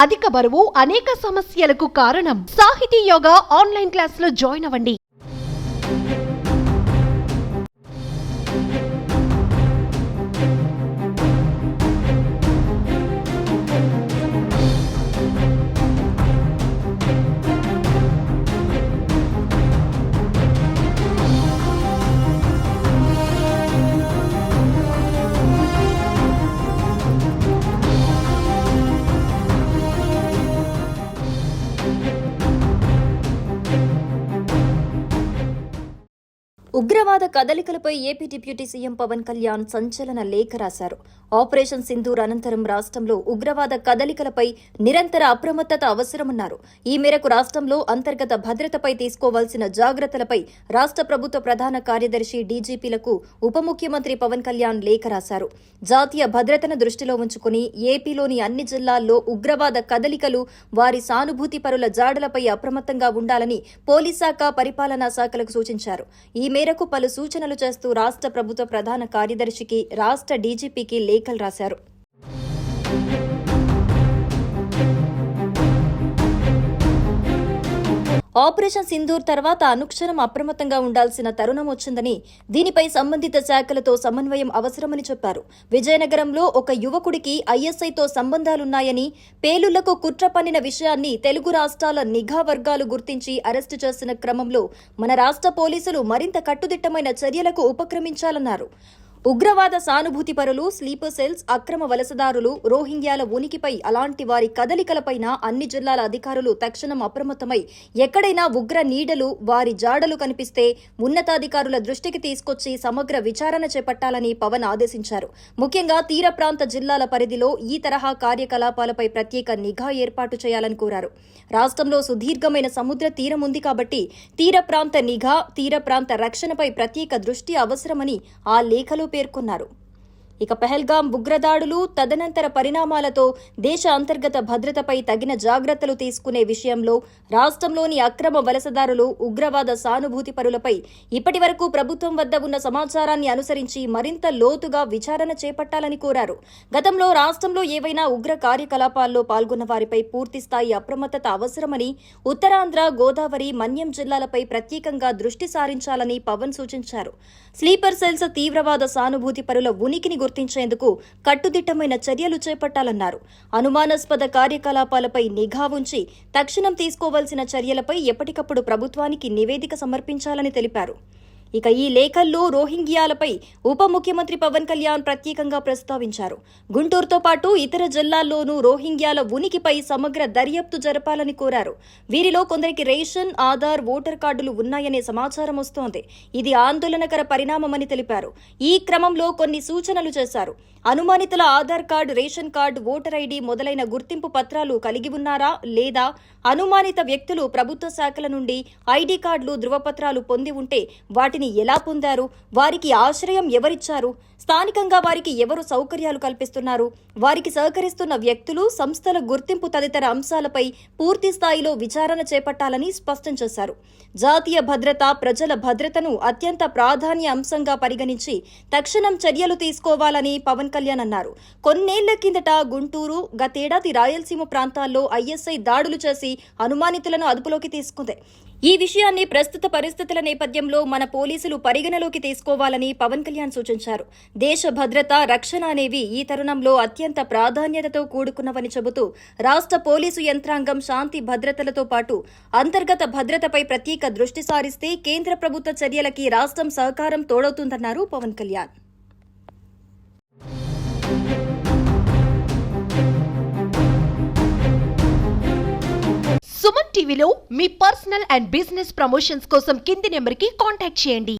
అధిక బరువు అనేక సమస్యలకు కారణం. సాహితీ యోగా ఆన్లైన్ క్లాసులో జాయిన్ అవ్వండి. ఉగ్రవాద కదలికలపై AP deputy CM Pawan Kalyan సంచలన లేఖ రాశారు. ఆపరేషన్ సింధూర్ అనంతరం రాష్ట్రంలో ఉగ్రవాద కదలికలపై నిరంతర అప్రమత్తత అవసరమన్నారు. ఈ మేరకు రాష్ట్రంలో అంతర్గత భద్రతపై తీసుకోవాల్సిన జాగ్రత్తలపై రాష్ట్ర ప్రభుత్వ ప్రధాన కార్యదర్శి డీజీపీలకు ఉప ముఖ్యమంత్రి పవన్ కళ్యాణ్ లేఖ రాశారు. జాతీయ భద్రతను దృష్టిలో ఉంచుకుని ఏపీలోని అన్ని జిల్లాల్లో ఉగ్రవాద కదలికలు, వారి సానుభూతి పరుల జాడలపై అప్రమత్తంగా ఉండాలని పోలీస్ శాఖ, పరిపాలనా శాఖలకు సూచించారు. ఈ మేరకు పలు సూచనలు చేస్తూ రాష్ట్ర ప్రభుత్వ ప్రధాన కార్యదర్శికి, రాష్ట్ర డీజీపీకి లేఖలు రాశారు. ఆపరేషన్ సింధూర్ తర్వాత అనుక్షణం అప్రమత్తంగా ఉండాల్సిన తరుణం వచ్చిందని, దీనిపై సంబంధిత శాఖలతో సమన్వయం అవసరమని చెప్పారు. విజయనగరంలో ఒక యువకుడికి ఐఎస్ఐతో సంబంధాలున్నాయని, పేలుళ్లకు కుట్ర పన్నిన విషయాన్ని తెలుగు రాష్ట్రాల నిఘా వర్గాలు గుర్తించి అరెస్టు చేసిన క్రమంలో మన రాష్ట్ర పోలీసులు మరింత కట్టుదిట్టమైన చర్యలకు ఉపక్రమించాలన్నారు. ఉగ్రవాద సానుభూతి పరులు, స్లీపర్ సెల్స్, అక్రమ వలసదారులు, రోహింగ్యాల ఉనికిపై, అలాంటి వారి కదలికలపైన అన్ని జిల్లాల అధికారులు తక్షణం అప్రమత్తమై ఎక్కడైనా ఉగ్ర నీడలు, వారి జాడలు కనిపిస్తే ఉన్నతాధికారుల దృష్టికి తీసుకొచ్చి సమగ్ర విచారణ చేపట్టాలని పవన్ ఆదేశించారు. ముఖ్యంగా తీర ప్రాంత జిల్లాల పరిధిలో ఈ తరహా కార్యకలాపాలపై ప్రత్యేక నిఘా ఏర్పాటు చేయాలని కోరారు. రాష్ట్రంలో సుదీర్ఘమైన సముద్ర తీరం ఉంది కాబట్టి తీర ప్రాంత నిఘా, తీర ప్రాంత రక్షణపై ప్రత్యేక దృష్టి అవసరమని ఆ లేఖలో పేర్కొన్నారు. ఇక పెహల్గాం ఉగ్రదాడులు, తదనంతర పరిణామాలతో దేశ అంతర్గత భద్రతపై తగిన జాగ్రత్తలు తీసుకునే విషయంలో రాష్ట్రంలోని అక్రమ వలసదారులు, ఉగ్రవాద సానుభూతి పరులపై ఇప్పటి వరకు ప్రభుత్వం వద్ద ఉన్న సమాచారాన్ని అనుసరించి మరింత లోతుగా విచారణ చేపట్టాలని కోరారు. గతంలో రాష్ట్రంలో ఏవైనా ఉగ్ర కార్యకలాపాల్లో పాల్గొన్న వారిపై పూర్తిస్థాయి అప్రమత్తత అవసరమని, ఉత్తరాంధ్ర, గోదావరి, మన్యం జిల్లాలపై ప్రత్యేకంగా దృష్టి సారించాలని పవన్ సూచించారు. స్లీపర్ సెల్స్, తీవ్రవాద సానుభూతి పరుల ఉనికిని గుర్తించేందుకు కట్టుదిట్టమైన చర్యలు చేపట్టాలన్నారు. అనుమానాస్పద కార్యకలాపాలపై నిఘా ఉంచి తక్షణం తీసుకోవాల్సిన చర్యలపై ఎప్పటికప్పుడు ప్రభుత్వానికి నివేదిక సమర్పించాలని తెలిపారు. ఇక ఈ లేఖల్లో రోహింగ్యాలపై ఉప ముఖ్యమంత్రి పవన్ కళ్యాణ్ ప్రత్యేకంగా ప్రస్తావించారు. గుంటూరుతో పాటు ఇతర జిల్లాల్లోనూ రోహింగ్యాల ఉనికిపై సమగ్ర దర్యాప్తు జరపాలని కోరారు. వీరిలో కొందరికి రేషన్, ఆధార్, ఓటర్ కార్డులు ఉన్నాయనే సమాచారం వస్తోంది. ఇది ఆందోళనకర పరిణామమని తెలిపారు. ఈ క్రమంలో కొన్ని సూచనలు చేశారు. అనుమానితుల Aadhaar card, ration card, voter ID మొదలైన గుర్తింపు పత్రాలు కలిగి ఉన్నారా లేదా, అనుమానిత వ్యక్తులు ప్రభుత్వ శాఖల నుండి ఐడి కార్డులు, ధృవపత్రాలు పొంది ఉంటే వాటిని ఎలా పొందారు, వారికి ఆశ్రయం ఎవరిచ్చారు, స్థానికంగా వారికి ఎవరు సౌకర్యాలు కల్పిస్తున్నారు, వారికి సహకరిస్తున్న వ్యక్తులు, సంస్థల గుర్తింపు తదితర అంశాలపై పూర్తి స్థాయిలో విచారణ చేపట్టాలని స్పష్టం చేశారు. జాతీయ భద్రత, ప్రజల భద్రతను అత్యంత ప్రాధాన్య అంశంగా పరిగణించి తక్షణం చర్యలు తీసుకోవాలని పవన్ కళ్యాణ్ అన్నారు. కొన్నేళ్ల కిందట గుంటూరు, గతేడాది రాయలసీమ ప్రాంతాల్లో ఐఎస్ఐ దాడులు చేసి అనుమానితులను అదుపులోకి తీసుకుంది. ఈ విషయాన్ని ప్రస్తుత పరిస్థితుల నేపథ్యంలో మన పోలీసులు పరిగణలోకి తీసుకోవాలని పవన్ కళ్యాణ్ సూచించారు. దేశ భద్రత, రక్షణ అనేవి ఈ తరుణంలో అత్యంత ప్రాధాన్యతతో కూడుకున్నవని చెబుతూ రాష్ట్ర పోలీసు యంత్రాంగం శాంతి భద్రతలతో పాటు అంతర్గత భద్రతపై ప్రత్యేక దృష్టి సారిస్తే కేంద్ర ప్రభుత్వ చర్యలకి రాష్ట్రం సహకారం తోడవుతుందన్నారు పవన్ కళ్యాణ్. సుమన్ టీవీలో మీ పర్సనల్ అండ్ బిజినెస్ ప్రమోషన్స్ కోసం కింది నెంబర్కి కాంటాక్ట్ చేయండి.